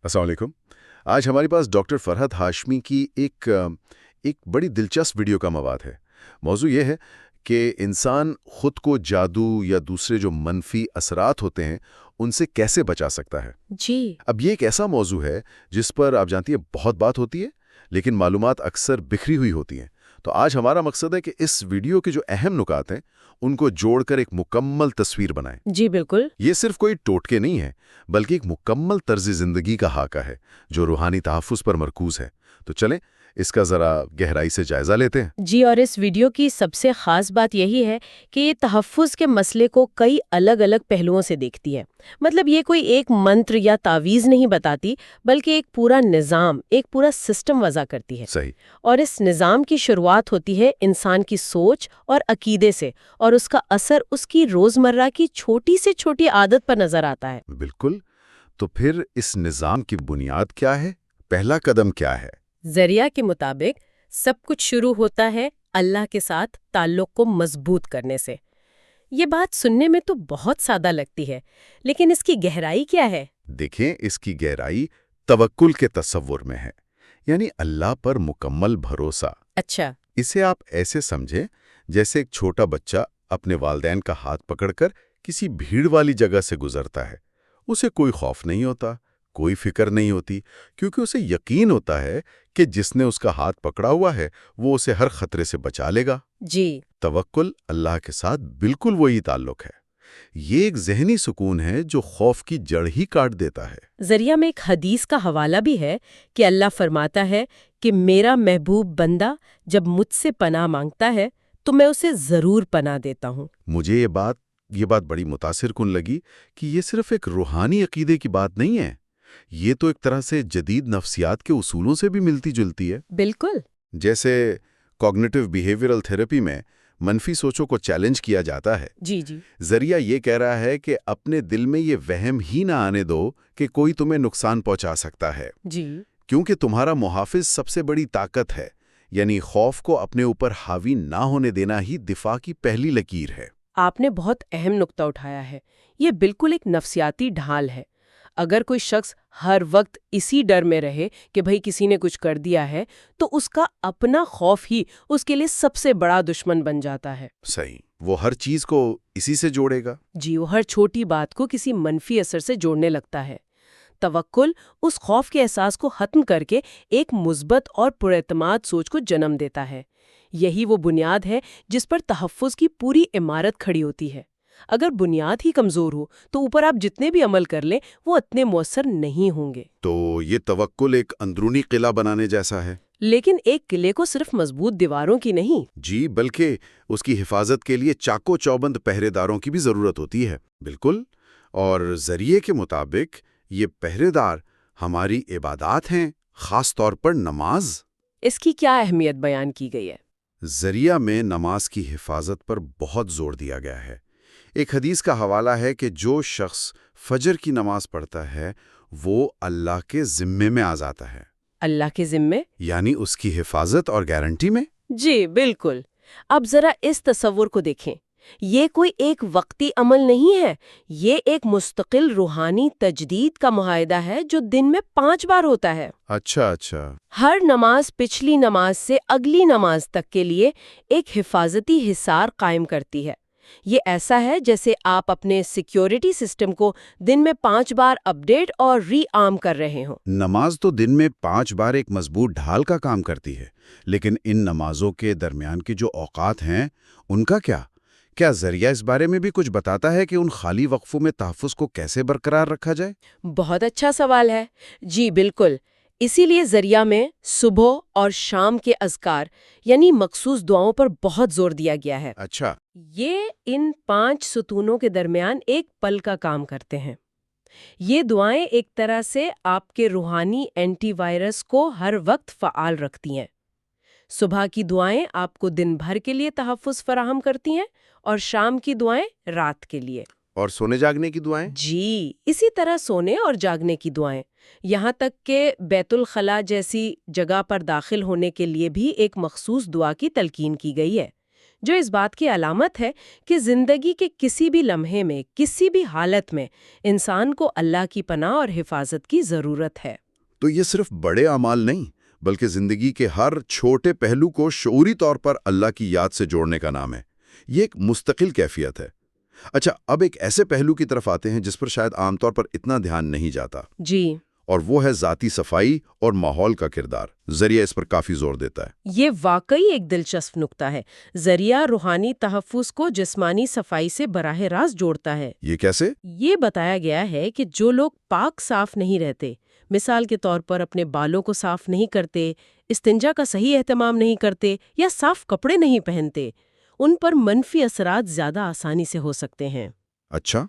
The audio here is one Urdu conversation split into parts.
السلام علیکم۔ آج ہمارے پاس ڈاکٹر فرحت ہاشمی کی ایک بڑی دلچسپ ویڈیو کا مواد ہے۔ موضوع یہ ہے کہ انسان خود کو جادو یا دوسرے جو منفی اثرات ہوتے ہیں ان سے کیسے بچا سکتا ہے۔ جی اب یہ ایک ایسا موضوع ہے جس پر آپ جانتی ہیں بہت بات ہوتی ہے، لیکن معلومات اکثر بکھری ہوئی ہوتی ہیں۔ تو آج ہمارا مقصد ہے کہ اس ویڈیو کے جو اہم نکات ہیں ان کو جوڑ کر ایک مکمل تصویر بنائیں۔ جی بالکل۔ یہ صرف کوئی ٹوٹکے نہیں ہے، بلکہ ایک مکمل طرز زندگی کا خاکہ ہے جو روحانی تحفظ پر مرکوز ہے۔ تو چلیں اس کا ذرا گہرائی سے جائزہ لیتے ہیں۔ جی، اور اس ویڈیو کی سب سے خاص بات یہی ہے کہ یہ تحفظ کے مسئلے کو کئی الگ الگ پہلوؤں سے دیکھتی ہے۔ مطلب یہ کوئی ایک منتر یا تعویذ نہیں بتاتی، بلکہ ایک پورا نظام، ایک پورا سسٹم وضع کرتی ہے۔ صحیح۔ اور اس نظام کی شروعات ہوتی ہے انسان کی سوچ اور عقیدے سے، اور اس کا اثر اس کی روزمرہ کی چھوٹی سے چھوٹی عادت پر نظر آتا ہے۔ بالکل۔ تو پھر اس نظام کی بنیاد کیا ہے؟ پہلا قدم کیا ہے؟ ذریعہ کے مطابق سب کچھ شروع ہوتا ہے اللہ کے ساتھ تعلق کو مضبوط کرنے سے۔ یہ بات سننے میں تو بہت سادہ لگتی ہے، لیکن اس کی گہرائی کیا ہے؟ دیکھیں، اس کی گہرائی توکل کے تصور میں ہے، یعنی اللہ پر مکمل بھروسہ۔ اچھا۔ اسے آپ ایسے سمجھیں جیسے ایک چھوٹا بچہ اپنے والدین کا ہاتھ پکڑ کر کسی بھیڑ والی جگہ سے گزرتا ہے۔ اسے کوئی خوف نہیں ہوتا، کوئی فکر نہیں ہوتی، کیونکہ اسے یقین ہوتا ہے کہ جس نے اس کا ہاتھ پکڑا ہوا ہے وہ اسے ہر خطرے سے بچا لے گا۔ جی۔ توکل اللہ کے ساتھ بالکل وہی تعلق ہے۔ یہ ایک ذہنی سکون ہے جو خوف کی جڑ ہی کاٹ دیتا ہے۔ ذریعہ میں ایک حدیث کا حوالہ بھی ہے کہ اللہ فرماتا ہے کہ میرا محبوب بندہ جب مجھ سے پناہ مانگتا ہے تو میں اسے ضرور پناہ دیتا ہوں۔ مجھے یہ بات بڑی متاثر کن لگی کہ یہ صرف ایک روحانی عقیدے کی بات نہیں ہے، یہ تو ایک طرح سے جدید نفسیات کے اصولوں سے بھی ملتی جلتی ہے۔ بالکل۔ جیسے کوگنیٹو بیہیویئرل تھراپی میں منفی سوچوں کو چیلنج کیا جاتا ہے۔ جی جی۔ ذریعہ یہ کہہ رہا ہے کہ اپنے دل میں یہ وہم ہی نہ آنے دو کہ کوئی تمہیں نقصان پہنچا سکتا ہے، جی۔ کیونکہ تمہارا محافظ سب سے بڑی طاقت ہے، یعنی خوف کو اپنے اوپر حاوی نہ ہونے دینا ہی دفاع کی پہلی لکیر ہے۔ آپ نے بہت اہم نقطہ اٹھایا ہے، یہ بالکل ایک نفسیاتی ڈھال ہے۔ اگر کوئی شخص ہر وقت اسی ڈر میں رہے کہ بھئی کسی نے کچھ کر دیا ہے، تو اس کا اپنا خوف ہی اس کے لیے سب سے بڑا دشمن بن جاتا ہے۔ صحیح، وہ ہر چیز کو اسی سے جوڑے گا۔ جی، وہ ہر چھوٹی بات کو کسی منفی اثر سے جوڑنے لگتا ہے۔ توکل اس خوف کے احساس کو ختم کر کے ایک مثبت اور پراعتماد سوچ کو جنم دیتا ہے۔ یہی وہ بنیاد ہے جس پر تحفظ کی پوری عمارت کھڑی ہوتی ہے۔ اگر بنیاد ہی کمزور ہو تو اوپر آپ جتنے بھی عمل کر لیں وہ اتنے مؤثر نہیں ہوں گے۔ تو یہ توکل ایک اندرونی قلعہ بنانے جیسا ہے۔ لیکن ایک قلعے کو صرف مضبوط دیواروں کی نہیں، جی، بلکہ اس کی حفاظت کے لیے چاکو چوبند پہرے داروں کی بھی ضرورت ہوتی ہے۔ بالکل۔ اور ذریعے کے مطابق یہ پہرے دار ہماری عبادات ہیں، خاص طور پر نماز۔ اس کی کیا اہمیت بیان کی گئی ہے؟ ذریعہ میں نماز کی حفاظت پر بہت زور دیا گیا ہے۔ ایک حدیث کا حوالہ ہے کہ جو شخص فجر کی نماز پڑھتا ہے وہ اللہ کے ذمے میں آ جاتا ہے۔ اللہ کے ذمے؟ یعنی اس کی حفاظت اور گارنٹی میں۔ جی بالکل۔ اب ذرا اس تصور کو دیکھیں، یہ کوئی ایک وقتی عمل نہیں ہے، یہ ایک مستقل روحانی تجدید کا معاہدہ ہے جو دن میں 5 بار ہوتا ہے۔ اچھا۔ ہر نماز پچھلی نماز سے اگلی نماز تک کے لیے ایک حفاظتی حصار قائم کرتی ہے۔ یہ ایسا ہے جیسے آپ اپنے سیکیورٹی سسٹم کو دن میں 5 بار اپ ڈیٹ اور ری آرم کر رہے ہوں۔ نماز تو دن میں 5 بار ایک مضبوط ڈھال کا کام کرتی ہے، لیکن ان نمازوں کے درمیان کے جو اوقات ہیں ان کا کیا ذریعہ اس بارے میں بھی کچھ بتاتا ہے کہ ان خالی وقفوں میں تحفظ کو کیسے برقرار رکھا جائے؟ بہت اچھا سوال ہے۔ جی بالکل، اسی لیے ذریعہ میں صبح اور شام کے اذکار یعنی مخصوص دعاؤں پر بہت زور دیا گیا ہے۔ اچھا۔ یہ ان 5 ستونوں کے درمیان ایک پل کا کام کرتے ہیں۔ یہ دعائیں ایک طرح سے آپ کے روحانی اینٹی وائرس کو ہر وقت فعال رکھتی ہیں۔ صبح کی دعائیں آپ کو دن بھر کے لیے تحفظ فراہم کرتی ہیں اور شام کی دعائیں رات کے لیے۔ اور سونے جاگنے کی دعائیں؟ جی اسی طرح سونے اور جاگنے کی دعائیں، یہاں تک کہ بیت الخلاء جیسی جگہ پر داخل ہونے کے لیے بھی ایک مخصوص دعا کی تلقین کی گئی ہے جو اس بات کی علامت ہے کہ زندگی کے کسی بھی لمحے میں، کسی بھی حالت میں انسان کو اللہ کی پناہ اور حفاظت کی ضرورت ہے۔ تو یہ صرف بڑے اعمال نہیں، بلکہ زندگی کے ہر چھوٹے پہلو کو شعوری طور پر اللہ کی یاد سے جوڑنے کا نام ہے۔ یہ ایک مستقل کیفیت ہے۔ اچھا، اب ایک ایسے پہلو کی طرف آتے ہیں جس پر شاید عام طور پر اتنا دھیان نہیں جاتا، جی، اور وہ ہے ذاتی صفائی اور ماحول کا کردار۔ ذریعہ اس پر کافی زور دیتا ہے۔ یہ واقعی ایک دلچسپ نکتہ ہے۔ ذریعہ روحانی تحفظ کو جسمانی صفائی سے براہ راست جوڑتا ہے۔ یہ کیسے؟ یہ بتایا گیا ہے کہ جو لوگ پاک صاف نہیں رہتے، مثال کے طور پر اپنے بالوں کو صاف نہیں کرتے، استنجا کا صحیح اہتمام نہیں کرتے یا صاف کپڑے نہیں پہنتے، ان پر منفی اثرات زیادہ آسانی سے ہو سکتے ہیں۔ اچھا،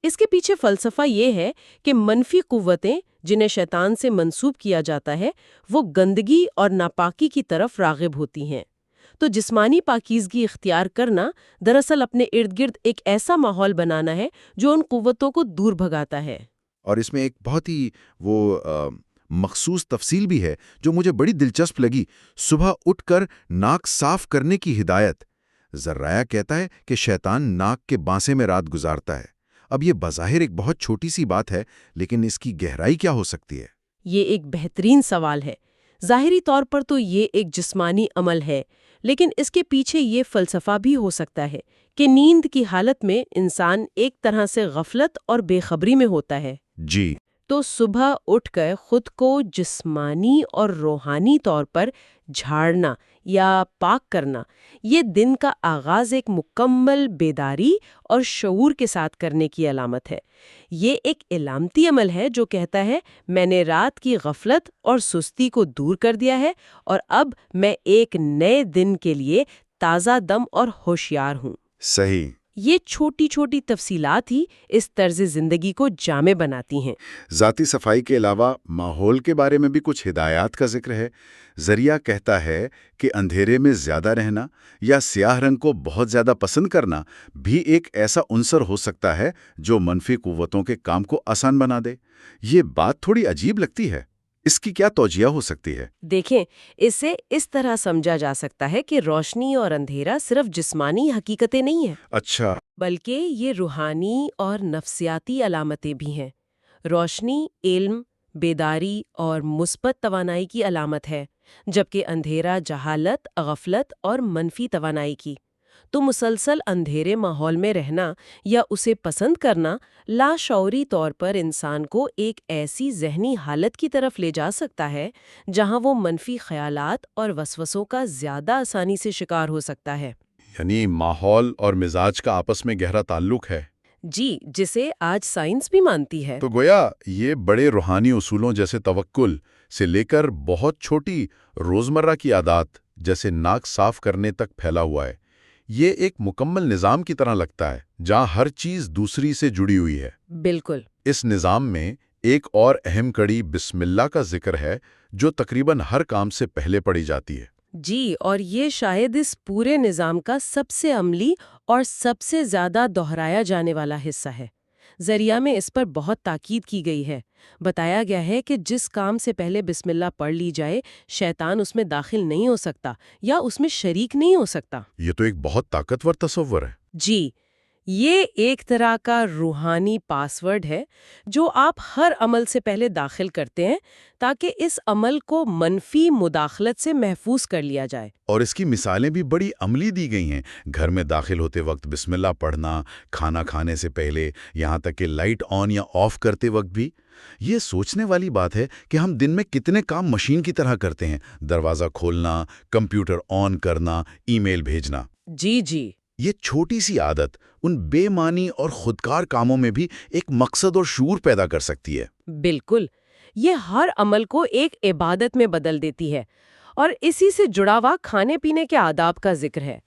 اس کے پیچھے فلسفہ یہ ہے کہ منفی قوتیں جنہیں شیطان سے منسوب کیا جاتا ہے، وہ گندگی اور ناپاکی کی طرف راغب ہوتی ہیں۔ تو جسمانی پاکیزگی اختیار کرنا دراصل اپنے ارد گرد ایک ایسا ماحول بنانا ہے جو ان قوتوں کو دور بھگاتا ہے۔ اور اس میں ایک بہت ہی مخصوص تفصیل بھی ہے جو مجھے بڑی دلچسپ لگی۔ صبح اٹھ کر ناک صاف کرنے کی ہدایت۔ ذرائع کہتا ہے کہ شیطان ناک کے بانسے میں رات گزارتا ہے۔ اب یہ بظاہر ایک بہت چھوٹی سی بات ہے، لیکن اس کی گہرائی کیا ہو سکتی ہے؟ یہ ایک بہترین سوال ہے۔ ظاہری طور پر تو یہ ایک جسمانی عمل ہے، لیکن اس کے پیچھے یہ فلسفہ بھی ہو سکتا ہے کہ نیند کی حالت میں انسان ایک طرح سے غفلت اور بے خبری میں ہوتا ہے۔ جی، تو صبح اٹھ کر خود کو جسمانی اور روحانی طور پر جھاڑنا یا پاک کرنا، یہ دن کا آغاز ایک مکمل بیداری اور شعور کے ساتھ کرنے کی علامت ہے۔ یہ ایک علامتی عمل ہے جو کہتا ہے میں نے رات کی غفلت اور سستی کو دور کر دیا ہے اور اب میں ایک نئے دن کے لیے تازہ دم اور ہوشیار ہوں۔ صحیح۔ یہ چھوٹی چھوٹی تفصیلات ہی اس طرز زندگی کو جامع بناتی ہیں۔ ذاتی صفائی کے علاوہ ماحول کے بارے میں بھی کچھ ہدایات کا ذکر ہے۔ ذریعہ کہتا ہے کہ اندھیرے میں زیادہ رہنا یا سیاہ رنگ کو بہت زیادہ پسند کرنا بھی ایک ایسا عنصر ہو سکتا ہے جو منفی قوتوں کے کام کو آسان بنا دے۔ یہ بات تھوڑی عجیب لگتی ہے، اس کی کیا توجیہ ہو سکتی ہے؟ دیکھیں، اسے اس طرح سمجھا جا سکتا ہے کہ روشنی اور اندھیرا صرف جسمانی حقیقتیں نہیں ہیں، اچھا، بلکہ یہ روحانی اور نفسیاتی علامتیں بھی ہیں۔ روشنی علم، بیداری اور مثبت توانائی کی علامت ہے، جبکہ اندھیرا جہالت، غفلت اور منفی توانائی کی۔ تو مسلسل اندھیرے ماحول میں رہنا یا اسے پسند کرنا لاشعوری طور پر انسان کو ایک ایسی ذہنی حالت کی طرف لے جا سکتا ہے جہاں وہ منفی خیالات اور وسوسوں کا زیادہ آسانی سے شکار ہو سکتا ہے۔ یعنی ماحول اور مزاج کا آپس میں گہرا تعلق ہے۔ جی، جسے آج سائنس بھی مانتی ہے۔ تو گویا یہ بڑے روحانی اصولوں جیسے توکل سے لے کر بہت چھوٹی روزمرہ کی عادات جیسے ناک صاف کرنے تک پھیلا ہوا ہے۔ یہ ایک مکمل نظام کی طرح لگتا ہے جہاں ہر چیز دوسری سے جڑی ہوئی ہے۔ بالکل۔ اس نظام میں ایک اور اہم کڑی بسم اللہ کا ذکر ہے جو تقریباً ہر کام سے پہلے پڑھی جاتی ہے۔ جی، اور یہ شاید اس پورے نظام کا سب سے عملی اور سب سے زیادہ دہرایا جانے والا حصہ ہے۔ ذریعہ میں اس پر بہت تاکید کی گئی ہے۔ بتایا گیا ہے کہ جس کام سے پہلے بسم اللہ پڑھ لی جائے، شیطان اس میں داخل نہیں ہو سکتا یا اس میں شریک نہیں ہو سکتا۔ یہ تو ایک بہت طاقتور تصور ہے۔ جی، یہ ایک طرح کا روحانی پاس ورڈ ہے جو آپ ہر عمل سے پہلے داخل کرتے ہیں تاکہ اس عمل کو منفی مداخلت سے محفوظ کر لیا جائے۔ اور اس کی مثالیں بھی بڑی عملی دی گئی ہیں۔ گھر میں داخل ہوتے وقت بسم اللہ پڑھنا، کھانا کھانے سے پہلے، یہاں تک کہ لائٹ آن یا آف کرتے وقت بھی۔ یہ سوچنے والی بات ہے کہ ہم دن میں کتنے کام مشین کی طرح کرتے ہیں، دروازہ کھولنا، کمپیوٹر آن کرنا، ای میل بھیجنا۔ جی جی، یہ چھوٹی سی عادت ان بے معنی اور خودکار کاموں میں بھی ایک مقصد اور شعور پیدا کر سکتی ہے۔ بالکل، یہ ہر عمل کو ایک عبادت میں بدل دیتی ہے۔ اور اسی سے جڑا ہوا کھانے پینے کے آداب کا ذکر ہے۔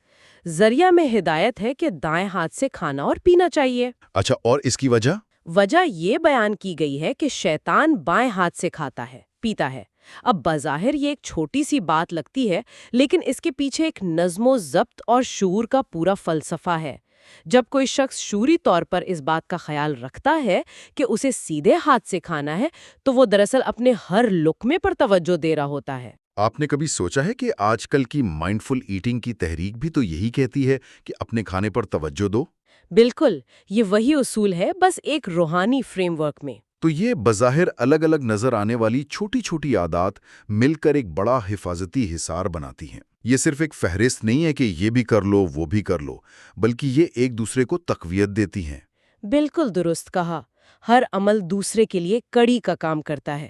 ذریعہ میں ہدایت ہے کہ دائیں ہاتھ سے کھانا اور پینا چاہیے۔ اچھا، اور اس کی وجہ یہ بیان کی گئی ہے کہ شیطان بائیں ہاتھ سے کھاتا ہے، پیتا ہے۔ اب بظاہر یہ ایک چھوٹی سی بات لگتی ہے، لیکن اس کے پیچھے ایک نظم و ضبط اور شعور کا پورا فلسفہ ہے۔ جب کوئی شخص شعوری طور پر اس بات کا خیال رکھتا ہے کہ اسے سیدھے ہاتھ سے کھانا ہے، تو وہ دراصل اپنے ہر لقمے پر توجہ دے رہا ہوتا ہے۔ آپ نے کبھی سوچا ہے کہ آج کل کی مائنڈفل ایٹنگ کی تحریک بھی تو یہی کہتی ہے کہ اپنے کھانے پر توجہ دو؟ بالکل، یہ وہی اصول ہے، بس ایک روحانی فریم ورک میں۔ تو یہ بظاہر الگ الگ نظر آنے والی چھوٹی چھوٹی عادات مل کر ایک بڑا حفاظتی حصار بناتی ہیں۔ یہ صرف ایک فہرست نہیں ہے کہ یہ بھی کر لو وہ بھی کر لو، بلکہ یہ ایک دوسرے کو تقویت دیتی ہیں۔ بالکل درست کہا، ہر عمل دوسرے کے لیے کڑی کا کام کرتا ہے۔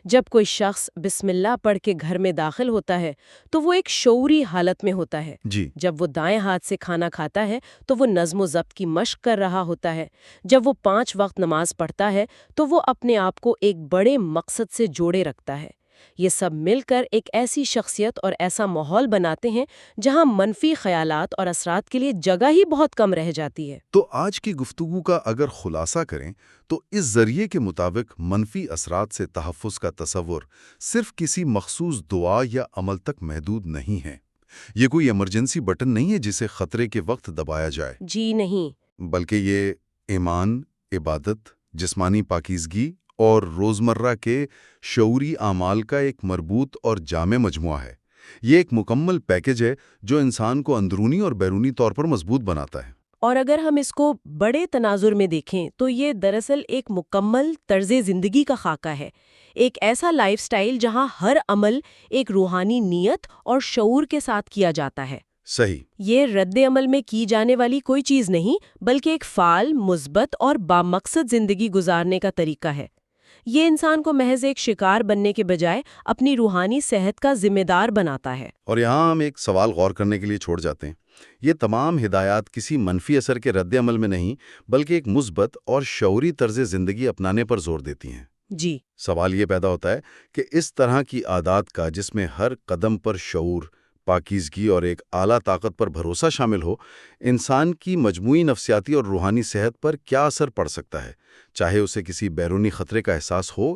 جب کوئی شخص بسم اللہ پڑھ کے گھر میں داخل ہوتا ہے تو وہ ایک شعوری حالت میں ہوتا ہے۔ جی، جب وہ دائیں ہاتھ سے کھانا کھاتا ہے تو وہ نظم و ضبط کی مشق کر رہا ہوتا ہے۔ جب وہ 5 وقت نماز پڑھتا ہے تو وہ اپنے آپ کو ایک بڑے مقصد سے جوڑے رکھتا ہے۔ یہ سب مل کر ایک ایسی شخصیت اور ایسا ماحول بناتے ہیں جہاں منفی خیالات اور اثرات کے لیے جگہ ہی بہت کم رہ جاتی ہے۔ تو آج کی گفتگو کا اگر خلاصہ کریں تو اس ذریعے کے مطابق منفی اثرات سے تحفظ کا تصور صرف کسی مخصوص دعا یا عمل تک محدود نہیں ہے۔ یہ کوئی ایمرجنسی بٹن نہیں ہے جسے خطرے کے وقت دبایا جائے، جی نہیں، بلکہ یہ ایمان، عبادت، جسمانی پاکیزگی اور روزمرہ کے شعوری اعمال کا ایک مربوط اور جامع مجموعہ ہے۔ یہ ایک مکمل پیکج ہے جو انسان کو اندرونی اور بیرونی طور پر مضبوط بناتا ہے۔ اور اگر ہم اس کو بڑے تناظر میں دیکھیں تو یہ دراصل ایک مکمل طرز زندگی کا خاکہ ہے، ایک ایسا لائف سٹائل جہاں ہر عمل ایک روحانی نیت اور شعور کے ساتھ کیا جاتا ہے۔ صحیح۔ یہ رد عمل میں کی جانے والی کوئی چیز نہیں، بلکہ ایک فعال، مثبت اور بامقصد زندگی گزارنے کا طریقہ ہے۔ یہ انسان کو محض ایک شکار بننے کے بجائے اپنی روحانی صحت کا ذمہ دار بناتا ہے۔ اور یہاں ہم ایک سوال غور کرنے کے لیے چھوڑ جاتے ہیں۔ یہ تمام ہدایات کسی منفی اثر کے رد عمل میں نہیں، بلکہ ایک مثبت اور شعوری طرز زندگی اپنانے پر زور دیتی ہیں۔ جی، سوال یہ پیدا ہوتا ہے کہ اس طرح کی عادات کا جس میں ہر قدم پر شعور، پاکیزگی اور ایک اعلیٰ طاقت پر بھروسہ شامل ہو، انسان کی مجموعی نفسیاتی اور روحانی صحت پر کیا اثر پڑ سکتا ہے، چاہے اسے کسی بیرونی خطرے کا احساس ہو